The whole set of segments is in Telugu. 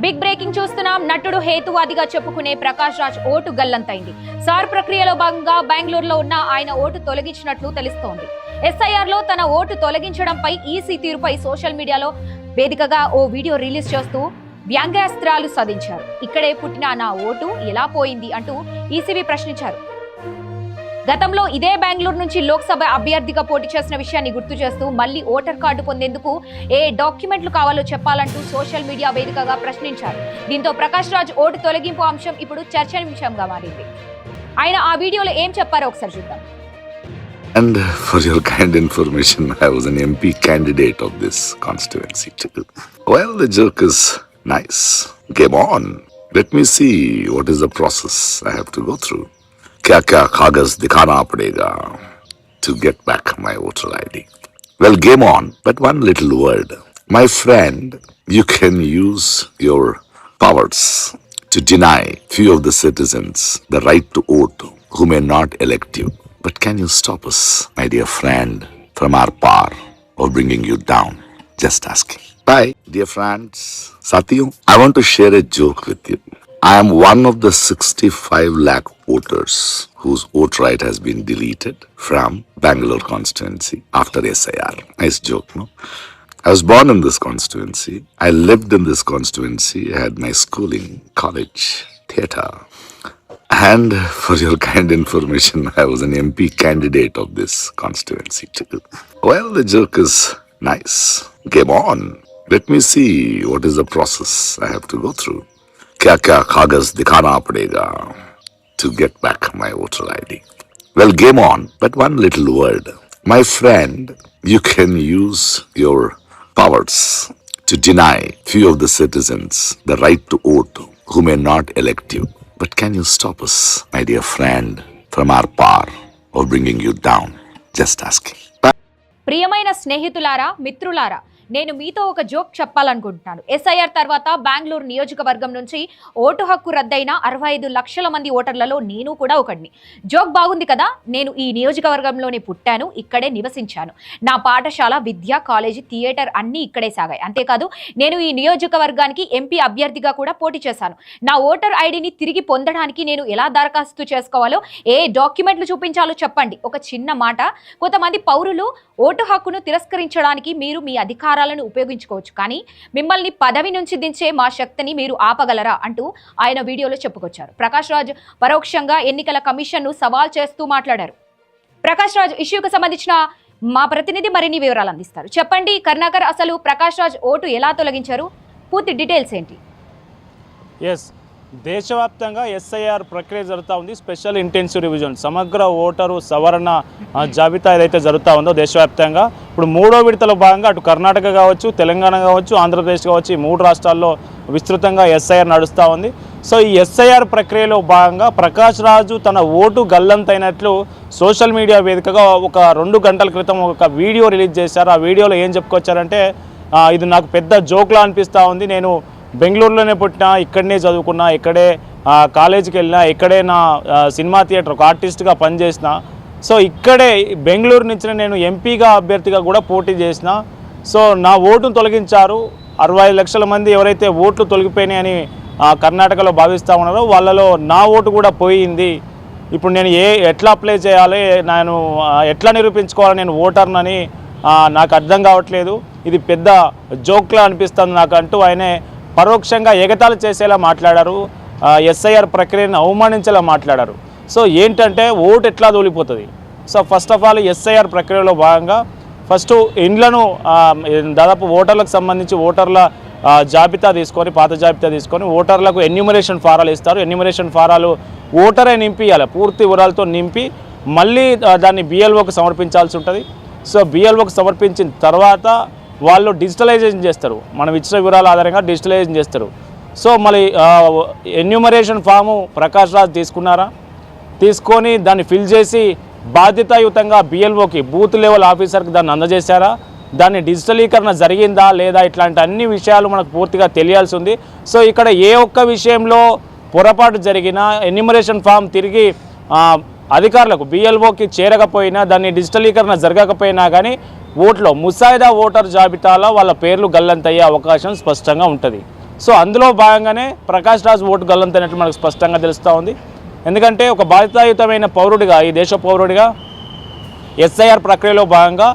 బిగ్ బ్రేకింగ్ చూస్తున్నాం. నటుడు హేతువాదిగా చెప్పుకునే ప్రకాష్ రాజ్ ఓటు గల్లంతైంది. సార్ ప్రక్రియలో భాగంగా బెంగళూరులో ఉన్న ఆయన ఓటు తొలగించినట్లు తెలుస్తోంది. ఎస్ఐఆర్ లో తన ఓటు తొలగించడంపై ఈసీ తీరుపై సోషల్ మీడియాలో వేదికగా ఓ వీడియో రిలీజ్ చేస్తూ వ్యంగ్యాస్త్రాలు సాధించారు. ఇక్కడే పుట్టిన నా ఓటు ఎలా పోయింది అంటూ ఈసీబీ ప్రశ్నించారు. గతంలో ఇదే బెంగళూరు నుంచి లోక్సభ అభ్యర్థిగా పోటీ చేసిన విషయాన్ని గుర్తు చేస్తూ మళ్లీ ఓటర్ కార్డు పొందేందుకు ఏ డాక్యుమెంట్లు కావాలో చెప్పాలంటూ సోషల్ మీడియా వేదికగా ప్రశ్నించారు. దీంతో ప్రకాష్ రాజ్ ఓటు తొలగింపు అంశం ఇప్పుడు చర్చనీయాంశంగా మారింది. ఆయన ఆ వీడియోలో ఏం చెప్పారో ఒకసారి చూద్దాం. And for your kind information, I was an MP candidate of this constituency too. Well, the joke is nice. Game on. Let me see what is the process I have to go through. क्या कागज दिखाना पड़ेगा to get back my voter ID. Well, game on, but one little word. My friend, you can use your powers to deny few of the citizens the right to vote who may not elect you. But can you stop us, my dear friend, from our power of bringing you down? Just asking. Bye, dear friends. Sathiyo, I want to share a joke with you. I am one of the 65 lakh voters whose vote right has been deleted from Bangalore constituency after SIR. Nice joke, no? I was born in this constituency. I lived in this constituency. I had my schooling, college, theatre. And for your kind information, I was an MP candidate of this constituency too. Well, the joke is nice. Game on. Let me see what is the process I have to go through. क्या कागज दिखाना पड़ेगा to get back my voter ID. Well, game on, but one little word. My friend, you can use your powers to deny few of the citizens the right to vote who may not elect you. But can you stop us, my dear friend, from our power of bringing you down? Just asking. ప్రియమైన స్నేహితులారా, మిత్రులారా, నేను మీతో ఒక జోక్ చెప్పాలనుకుంటున్నాను. ఎస్ఐఆర్ తర్వాత బెంగళూరు నియోజకవర్గం నుంచి ఓటు హక్కు రద్దయిన 65 లక్షల మంది ఓటర్లలో నేను కూడా ఒకడిని. జోక్ బాగుంది కదా. నేను ఈ నియోజకవర్గంలోనే పుట్టాను, ఇక్కడే నివసించాను. నా పాఠశాల, విద్య, కాలేజీ, థియేటర్ అన్నీ ఇక్కడే సాగాయి. అంతేకాదు నేను ఈ నియోజకవర్గానికి ఎంపీ అభ్యర్థిగా కూడా పోటీ చేశాను. నా ఓటర్ ఐడిని తిరిగి పొందడానికి నేను ఎలా దరఖాస్తు చేసుకోవాలో, ఏ డాక్యుమెంట్లు చూపించాలో చెప్పండి. ఒక చిన్న మాట, కొంతమంది పౌరులు ఓటు హక్కును తిరస్కరించడానికి మీరు మీ అధికారాలను ఉపయోగించుకోవచ్చు, కానీ మిమ్మల్ని పదవి నుంచి దించే మా శక్తిని మీరు ఆపగలరా అంటూ ఆయన వీడియోలో చెప్పుకొచ్చారు. ప్రకాష్ రాజ్ పరోక్షంగా ఎన్నికల కమిషన్ను సవాల్ చేస్తూ మాట్లాడారు. ప్రకాష్ రాజ్ ఇష్యూకు సంబంధించిన మా ప్రతినిధి మరిన్ని వివరాలు అందిస్తారు. చెప్పండి కరుణాకర్, అసలు ప్రకాష్ రాజ్ ఓటు ఎలా తొలగించారు, పూర్తి డీటెయిల్స్ ఏంటి? దేశవ్యాప్తంగా ఎస్ఐఆర్ ప్రక్రియ జరుగుతూ ఉంది. స్పెషల్ ఇంటెన్సివ్ రివిజన్, సమగ్ర ఓటరు సవరణ జాబితా ఏదైతే జరుగుతూ ఉందో దేశవ్యాప్తంగా ఇప్పుడు 3వ విడతలో భాగంగా అటు కర్ణాటక కావచ్చు, తెలంగాణ కావచ్చు, ఆంధ్రప్రదేశ్ కావచ్చు, ఈ 3 రాష్ట్రాల్లో విస్తృతంగా ఎస్ఐఆర్ నడుస్తూ ఉంది. సో ఈ ఎస్ఐఆర్ ప్రక్రియలో భాగంగా ప్రకాష్ రాజు తన ఓటు గల్లంతైనట్లు సోషల్ మీడియా వేదికగా ఒక 2 గంటల క్రితం ఒక వీడియో రిలీజ్ చేశారు. ఆ వీడియోలో ఏం చెప్పుకొచ్చారంటే, ఇది నాకు పెద్ద జోక్లా అనిపిస్తూ ఉంది. నేను బెంగళూరులోనే పుట్టినా, ఇక్కడనే చదువుకున్నా, ఇక్కడే కాలేజీకి వెళ్ళినా, ఇక్కడే నా సినిమా థియేటర్ ఒక ఆర్టిస్ట్గా పనిచేసిన. సో ఇక్కడే బెంగళూరు నుంచి నేను ఎంపీగా అభ్యర్థిగా కూడా పోటీ చేసిన. సో నా ఓటును తొలగించారు. 65 లక్షల మంది ఎవరైతే ఓట్లు తొలగిపోయినాయని కర్ణాటకలో భావిస్తూ ఉన్నారో వాళ్ళలో నా ఓటు కూడా పోయింది. ఇప్పుడు నేను ఎట్లా అప్లై చేయాలి, నేను ఎట్లా నిరూపించుకోవాలి నేను ఓటర్నని నాకు అర్థం కావట్లేదు. ఇది పెద్ద జోక్లా అనిపిస్తుంది నాకు అంటూ ఆయనే పరోక్షంగా ఎగతాళి చేసేలా మాట్లాడారు. ఎస్ఐఆర్ ప్రక్రియను అవమానించేలా మాట్లాడారు. సో ఏంటంటే ఓటు ఎట్లా తోలిపోతుంది. So first of all SIR ప్రక్రియలో భాగంగా ఫస్ట్ ఇండ్లను దాదాపు ఓటర్లకు సంబంధించి ఓటర్ల జాబితా తీసుకొని, పాత జాబితా తీసుకొని ఓటర్లకు ఎన్యూమరేషన్ ఫారాలు ఇస్తారు. ఎన్యూమరేషన్ ఫారాలు ఓటరే నింపియాలి, పూర్తి వివరాలతో నింపి మళ్ళీ దాన్ని బిఎల్ఓకి సమర్పించాల్సి ఉంటుంది. సో బిఎల్ఓకి సమర్పించిన తర్వాత వాళ్ళు డిజిటలైజేషన్ చేస్తారు, మనం ఇచ్చిన వివరాల ఆధారంగా డిజిటలైజేషన్ చేస్తారు. సో మళ్ళీ ఎన్యూమరేషన్ ఫాము ప్రకాష్ రాజ్ తీసుకొని దాన్ని ఫిల్ చేసి బాధ్యతాయుతంగా బిఎల్ఓకి, బూత్ లెవెల్ ఆఫీసర్కి దాన్ని అందజేశారా, దాన్ని డిజిటలీకరణ జరిగిందా లేదా, ఇట్లాంటి అన్ని విషయాలు మనకు పూర్తిగా తెలియాల్సి ఉంది. సో ఇక్కడ ఏ ఒక్క విషయంలో పొరపాటు జరిగినా, ఎన్యూమరేషన్ ఫామ్ తిరిగి అధికారులకు బిఎల్ఓకి చేరకపోయినా, దాన్ని డిజిటలీకరణ జరగకపోయినా కానీ ఓట్లో ముసాయిదా ఓటర్ జాబితాలో వాళ్ళ పేర్లు గల్లంతయ్యే అవకాశం స్పష్టంగా ఉంటుంది. సో అందులో భాగంగానే ప్రకాష్ రాజ్ ఓటు గల్లంతైనట్లు మనకు స్పష్టంగా తెలుస్తూ ఉంది. ఎందుకంటే ఒక బాధ్యతాయుతమైన పౌరుడిగా, ఈ దేశ పౌరుడిగా ఎస్ఐఆర్ ప్రక్రియలో భాగంగా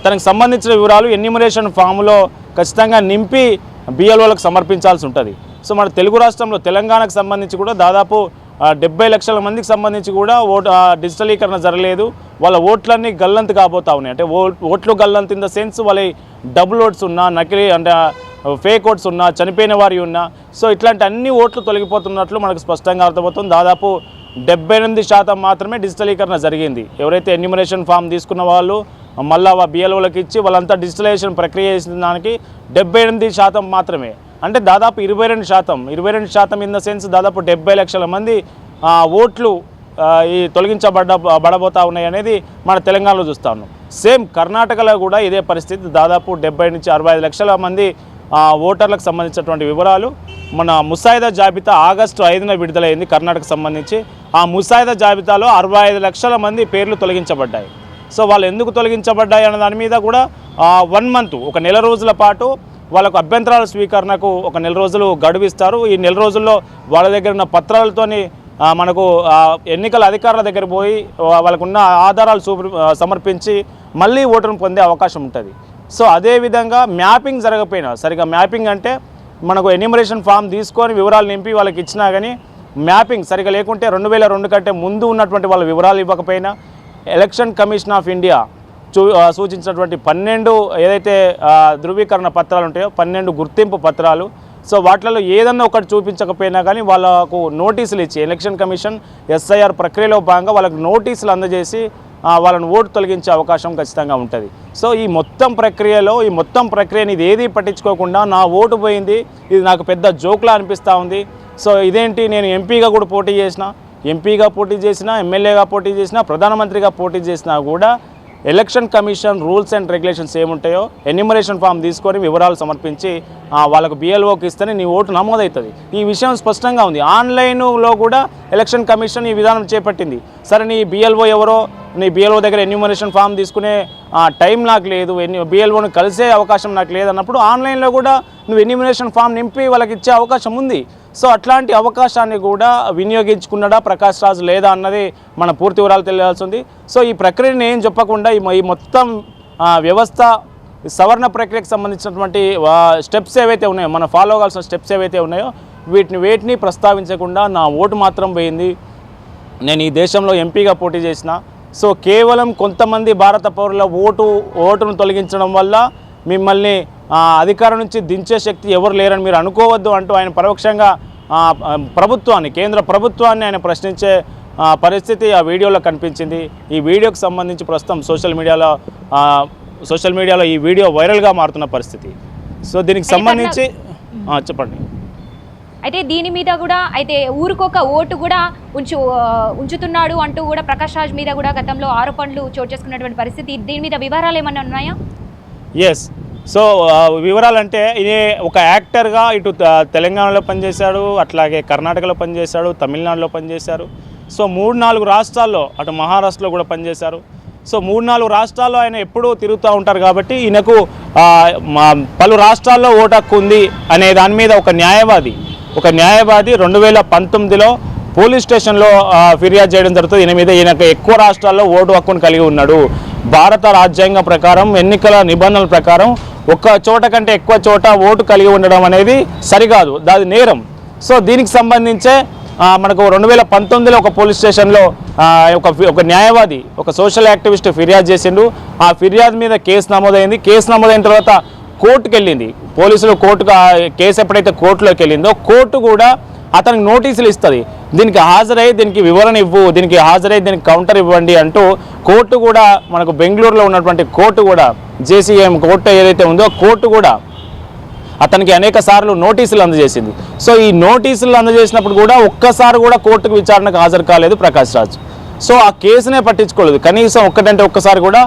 తనకు సంబంధించిన వివరాలు ఎన్యూమరేషన్ ఫామ్లో ఖచ్చితంగా నింపి బిఎల్ఓలకు సమర్పించాల్సి ఉంటుంది. సో మన తెలుగు రాష్ట్రంలో తెలంగాణకు సంబంధించి కూడా దాదాపు 70 లక్షల మందికి సంబంధించి కూడా డిజిటలీకరణ జరగలేదు. వాళ్ళ ఓట్లన్నీ గల్లంతు కాబోతా ఉన్నాయి. అంటే ఓట్లు గల్లంతు ఇన్ ద సెన్స్ వాళ్ళ డబుల్ ఓట్స్ ఉన్నా, నకిలీ అంటే ఫేక్ ఓట్స్ ఉన్నా, చనిపోయిన వారి ఉన్నా, సో ఇట్లాంటి అన్ని ఓట్లు తొలగిపోతున్నట్లు మనకు స్పష్టంగా అర్థమవుతుంది. దాదాపు 78% మాత్రమే డిజిటలీకరణ జరిగింది. ఎవరైతే ఎన్యూమరేషన్ ఫామ్ తీసుకున్న వాళ్ళు మళ్ళీ బిఎల్ఓలకు ఇచ్చి వాళ్ళంతా డిజిటలైజేషన్ ప్రక్రియ చేసిన దానికి 78% మాత్రమే. అంటే దాదాపు 22% ఇన్ ద సెన్స్ దాదాపు 70 లక్షల మంది ఓట్లు ఈ తొలగించబడబోతా ఉన్నాయి అనేది మన తెలంగాణలో చూస్తా ఉన్నాం. సేమ్ కర్ణాటకలో కూడా ఇదే పరిస్థితి. దాదాపు 70 నుంచి 65 లక్షల మంది ఓటర్లకు సంబంధించినటువంటి వివరాలు మన ముసాయిదా జాబితా ఆగస్టు 5న విడుదలైంది కర్ణాటకకు సంబంధించి. ఆ ముసాయిదా జాబితాలో 65 లక్షల మంది పేర్లు తొలగించబడ్డాయి. సో వాళ్ళు ఎందుకు తొలగించబడ్డాయి అన్న దాని మీద కూడా 1 మంత్, ఒక నెల రోజుల పాటు వాళ్ళకు అభ్యంతరాల స్వీకరణకు ఒక నెల రోజులు గడువు ఇస్తారు. ఈ నెల రోజుల్లో వాళ్ళ దగ్గర ఉన్న పత్రాలతోని మనకు ఎన్నికల అధికారుల దగ్గర పోయి వాళ్ళకున్న ఆధారాలు సమర్పించి మళ్ళీ ఓటును పొందే అవకాశం ఉంటుంది. సో అదేవిధంగా మ్యాపింగ్ జరగకపోయినా, సరిగా మ్యాపింగ్ అంటే మనకు ఎన్యూమరేషన్ ఫామ్ తీసుకొని వివరాలు నింపి వాళ్ళకి ఇచ్చినా కానీ మ్యాపింగ్ సరిగా లేకుంటే 2002 కంటే ముందు ఉన్నటువంటి వాళ్ళ వివరాలు ఇవ్వకపోయినా ఎలక్షన్ కమిషన్ ఆఫ్ ఇండియా సూచించినటువంటి 12 ఏదైతే ధృవీకరణ పత్రాలు ఉంటాయో, 12 గుర్తింపు పత్రాలు, సో వాటిలో ఏదన్నా ఒకటి చూపించకపోయినా కానీ వాళ్ళకు నోటీసులు ఇచ్చి ఎలక్షన్ కమిషన్ ఎస్ఐఆర్ ప్రక్రియలో భాగంగా వాళ్ళకు నోటీసులు అందజేసి వాళ్ళని ఓటు తొలగించే అవకాశం ఖచ్చితంగా ఉంటుంది. సో ఈ మొత్తం ప్రక్రియని ఇది ఏది పట్టించుకోకుండా నా ఓటు పోయింది, ఇది నాకు పెద్ద జోక్లా అనిపిస్తూ ఉంది. సో ఇదేంటి, నేను ఎంపీగా కూడా పోటీ చేసినా, ఎమ్మెల్యేగా పోటీ చేసినా, ప్రధానమంత్రిగా పోటీ చేసినా కూడా election commission rules and regulations ఏముంటాయో ఎన్యూమరేషన్ ఫామ్ తీసుకొని వివరాలు సమర్పించి వాళ్ళకు బిఎల్ఓకి ఇస్తేనే నీ ఓటు నమోదవుతుంది. ఈ విషయం స్పష్టంగా ఉంది. ఆన్లైన్లో కూడా ఎలక్షన్ కమిషన్ ఈ విధానం చేపట్టింది. సరే నీ బిఎల్ఓ ఎవరో, నీ బిఎల్ఓ దగ్గర ఎన్యూమరేషన్ ఫామ్ తీసుకునే టైం నాకు లేదు, బిఎల్ఓని కలిసే అవకాశం నాకు లేదన్నప్పుడు ఆన్లైన్లో కూడా నువ్వు ఎన్యూమరేషన్ ఫామ్ నింపి వాళ్ళకి ఇచ్చే అవకాశం ఉంది. సో అట్లాంటి అవకాశాన్ని కూడా వినియోగించుకున్నాడా ప్రకాష్ రాజ్ లేదా అన్నది మన పూర్తి వివరాలు తెలియాల్సి ఉంది. సో ఈ ప్రక్రియని ఏం చెప్పకుండా ఈ మొత్తం వ్యవస్థ సవరణ ప్రక్రియకు సంబంధించినటువంటి స్టెప్స్ ఏవైతే ఉన్నాయో, మనం ఫాలో అవ్వాల్సిన స్టెప్స్ ఏవైతే ఉన్నాయో వేటిని ప్రస్తావించకుండా నా ఓటు మాత్రం పోయింది, నేను ఈ దేశంలో ఎంపీగా పోటీ చేసిన, సో కేవలం కొంతమంది భారత పౌరుల ఓటును తొలగించడం వల్ల మిమ్మల్ని అధికారం నుంచి దించే శక్తి ఎవరు లేరని మీరు అనుకోవద్దు అంటూ ఆయన పరోక్షంగా కేంద్ర ప్రభుత్వాన్ని ఆయన ప్రశ్నించే పరిస్థితి ఆ వీడియోలో కనిపించింది. ఈ వీడియోకి సంబంధించి ప్రస్తుతం సోషల్ మీడియాలో ఈ వీడియో వైరల్గా మారుతున్న పరిస్థితి. సో దీనికి సంబంధించి చెప్పండి. అయితే దీని మీద కూడా అయితే ఊరికొక ఓటు కూడా ఉంచుతున్నాడు అంటూ కూడా ప్రకాష్ రాజ్ మీద కూడా గతంలో ఆరోపణలు చోటు చేసుకున్నటువంటి పరిస్థితి, దీని మీద వివరాలు ఏమన్నా ఉన్నాయా? ఎస్. సో వివరాలంటే ఇది ఒక యాక్టర్గా ఇటు తెలంగాణలో పనిచేశాడు, అట్లాగే కర్ణాటకలో పనిచేశాడు, తమిళనాడులో పనిచేశారు. సో 3-4 రాష్ట్రాల్లో, అటు మహారాష్ట్రలో కూడా పనిచేశారు. సో 3-4 రాష్ట్రాల్లో ఆయన ఎప్పుడూ తిరుగుతూ ఉంటారు కాబట్టి ఈయనకు పలు రాష్ట్రాల్లో ఓటు హక్కు ఉంది అనే దాని మీద ఒక న్యాయవాది 2019లో పోలీస్ స్టేషన్లో ఫిర్యాదు చేయడం జరుగుతుంది. ఈయనకు ఎక్కువ రాష్ట్రాల్లో ఓటు హక్కును కలిగి ఉన్నాడు. భారత రాజ్యాంగం ప్రకారం, ఎన్నికల నిబంధనల ప్రకారం ఒక్క చోట కంటే ఎక్కువ చోట ఓటు కలిగి ఉండడం అనేది సరికాదు, అది నేరం. సో దీనికి సంబంధించే మనకు 2019లో ఒక పోలీస్ స్టేషన్లో ఒక న్యాయవాది, ఒక సోషల్ యాక్టివిస్ట్ ఫిర్యాదు చేసిండు. ఆ ఫిర్యాదు మీద కేసు నమోదైంది. కేసు నమోదైన తర్వాత కోర్టుకు వెళ్ళింది. పోలీసులు కేసు ఎప్పుడైతే కోర్టులోకి వెళ్ళిందో కోర్టు కూడా అతనికి నోటీసులు ఇస్తుంది. దీనికి హాజరై దీనికి వివరణ ఇవ్వు, దీనికి హాజరై దీనికి కౌంటర్ ఇవ్వండి అంటూ కోర్టు కూడా, మనకు బెంగళూరులో ఉన్నటువంటి కోర్టు కూడా, జేసీఎం కోర్టు ఏదైతే ఉందో కోర్టు కూడా అతనికి అనేక సార్లు నోటీసులు అందజేసింది. సో ఈ నోటీసులు అందజేసినప్పుడు కూడా ఒక్కసారి కూడా కోర్టుకు విచారణకు హాజరు కాలేదు ప్రకాష్ రాజ్. సో ఆ కేసునే పట్టించుకోలేదు, కనీసం ఒక్కసారి కూడా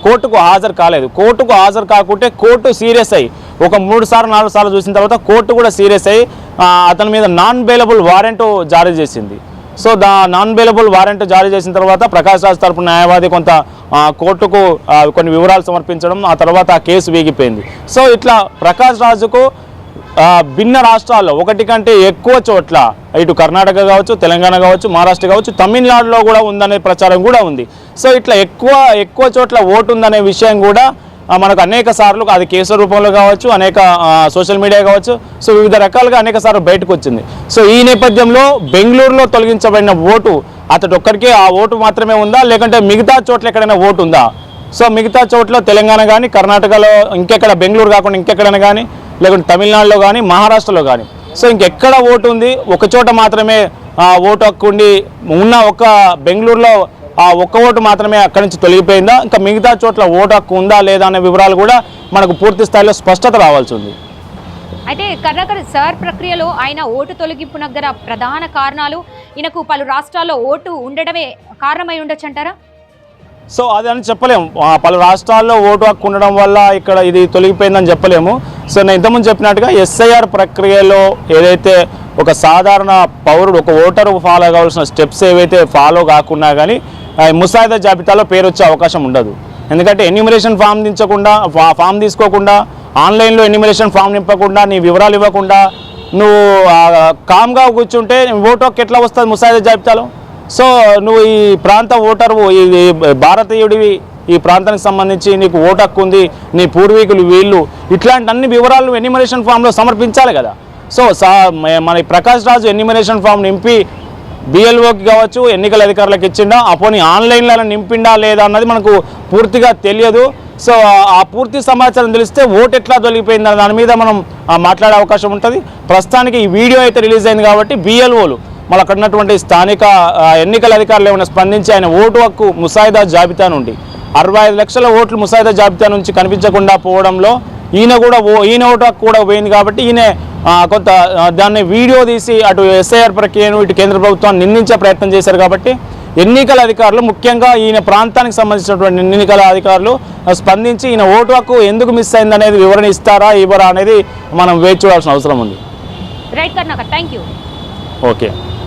కోర్టుకు హాజరు కాలేదు. కోర్టుకు హాజరు కాకుంటే కోర్టు సీరియస్ అయ్యి ఒక 3-4 సార్లు చూసిన తర్వాత కోర్టు కూడా సీరియస్ అయ్యి అతని మీద నాన్ బెయిలబుల్ వారెంట్ జారీ చేసింది. సో నాన్ బెయిలబుల్ వారెంట్ జారీ చేసిన తర్వాత ప్రకాష్ రాజ్ తరపున న్యాయవాది కొంత కోర్టుకు కొన్ని వివరాలు సమర్పించడం, ఆ తర్వాత ఆ కేసు వీగిపోయింది. సో ఇట్లా ప్రకాష్ రాజుకు భిన్న రాష్ట్రాల్లో ఒకటి కంటే ఎక్కువ చోట్ల ఇటు కర్ణాటక కావచ్చు, తెలంగాణ కావచ్చు, మహారాష్ట్ర కావచ్చు, తమిళనాడులో కూడా ఉందనే ప్రచారం కూడా ఉంది. సో ఇట్లా ఎక్కువ చోట్ల ఓటు ఉందనే విషయం కూడా మనకు అనేక సార్లు అది కేసుల రూపంలో కావచ్చు, అనేక సోషల్ మీడియా కావచ్చు, సో వివిధ రకాలుగా అనేక సార్లు బయటకు వచ్చింది. సో ఈ నేపథ్యంలో బెంగళూరులో తొలగించబడిన ఓటు అతడు ఒక్కడికే ఆ ఓటు మాత్రమే ఉందా, లేకుంటే మిగతా చోట్ల ఎక్కడైనా ఓటు ఉందా? సో మిగతా చోట్ల తెలంగాణ కానీ, కర్ణాటకలో ఇంకెక్కడ, బెంగళూరు కాకుండా ఇంకెక్కడైనా కానీ, లేకుంటే తమిళనాడులో కానీ, మహారాష్ట్రలో కానీ, సో ఇంకెక్కడ ఓటు ఉంది? ఒక చోట మాత్రమే ఓటు హక్కు ఉండి ఉన్న ఒక బెంగళూరులో ఆ ఒక్క ఓటు మాత్రమే అక్కడి నుంచి తొలగిపోయిందా, ఇంకా మిగతా చోట్ల ఓటు హక్కు ఉందా లేదా అనే వివరాలు కూడా మనకు పూర్తి స్థాయిలో స్పష్టత రావాల్సి ఉంది. అయితే కర్ణాటక సర్ ప్రక్రియలో ఆయన ఓటు తొలగింపు దగ్గర ప్రధాన కారణాలు ఈయనకు పలు రాష్ట్రాల్లో ఓటు ఉండడమే కారణమై ఉండొచ్చు అంటారా? సో అది అని చెప్పలేము. పలు రాష్ట్రాల్లో ఓటు హక్కు ఉండడం వల్ల ఇక్కడ ఇది తొలగిపోయిందని చెప్పలేము. సో నేను ఇంతకుముందు చెప్పినట్టుగా ఎస్ఐఆర్ ప్రక్రియలో ఏదైతే ఒక సాధారణ పౌరుడు, ఒక ఓటరు ఫాలో కావాల్సిన స్టెప్స్ ఏవైతే ఫాలో కాకున్నా కానీ ముసాయిదా జాబితాలో పేరు వచ్చే అవకాశం ఉండదు. ఎందుకంటే ఎన్యూమరేషన్ ఫామ్ తీసుకోకుండా, ఆన్లైన్లో ఎన్యూమరేషన్ ఫామ్ నింపకుండా, నీ వివరాలు ఇవ్వకుండా నువ్వు కామ్గా కూర్చుంటే ఓటు హక్కు ఎట్లా వస్తుంది ముసాయిదా జాబితాలో? సో నువ్వు ఈ ప్రాంత ఓటరు, ఈ భారతీయుడివి, ఈ ప్రాంతానికి సంబంధించి నీకు ఓటు హక్కు ఉంది, నీ పూర్వీకులు వీళ్ళు, ఇట్లాంటి అన్ని వివరాలు ఎన్యూమరేషన్ ఫామ్లో సమర్పించాలి కదా. సో మన ప్రకాష్ రాజు ఎన్యూమరేషన్ ఫామ్ నింపి బిఎల్ఓకి కావచ్చు, ఎన్నికల అధికారులకు ఇచ్చిండా, అపోని ఆన్లైన్లో నింపిండా లేదా అన్నది మనకు పూర్తిగా తెలియదు. సో ఆ పూర్తి సమాచారం తెలిస్తే ఓటు ఎట్లా తొలగిపోయింది దాని మీద మనం మాట్లాడే అవకాశం ఉంటుంది. ప్రస్తుతానికి ఈ వీడియో అయితే రిలీజ్ అయింది కాబట్టి బిఎల్ఓలు మళ్ళీ అక్కడ ఉన్నటువంటి స్థానిక ఎన్నికల అధికారులు ఏమైనా స్పందించి ఆయన ఓటు హక్కు ముసాయిదా జాబితా నుండి 65 లక్షల ఓట్లు ముసాయిదా జాబితా నుంచి కనిపించకుండా పోవడంలో ఈయన ఓటు హక్కు కూడా పోయింది కాబట్టి ఈయన కొంత దాన్ని వీడియో తీసి అటు ఎస్ఐఆర్ ప్రక్రియను ఇటు కేంద్ర ప్రభుత్వాన్ని నిందించే ప్రయత్నం చేశారు. కాబట్టి ఎన్నికల అధికారులు, ముఖ్యంగా ఈయన ప్రాంతానికి సంబంధించినటువంటి ఎన్నికల అధికారులు స్పందించి ఈయన ఓటు హక్కు ఎందుకు మిస్ అయింది అనేది వివరణ ఇస్తారా ఇవ్వరా అనేది మనం వేచి చూడాల్సిన అవసరం ఉంది. Right Karnakar, thank you. Okay.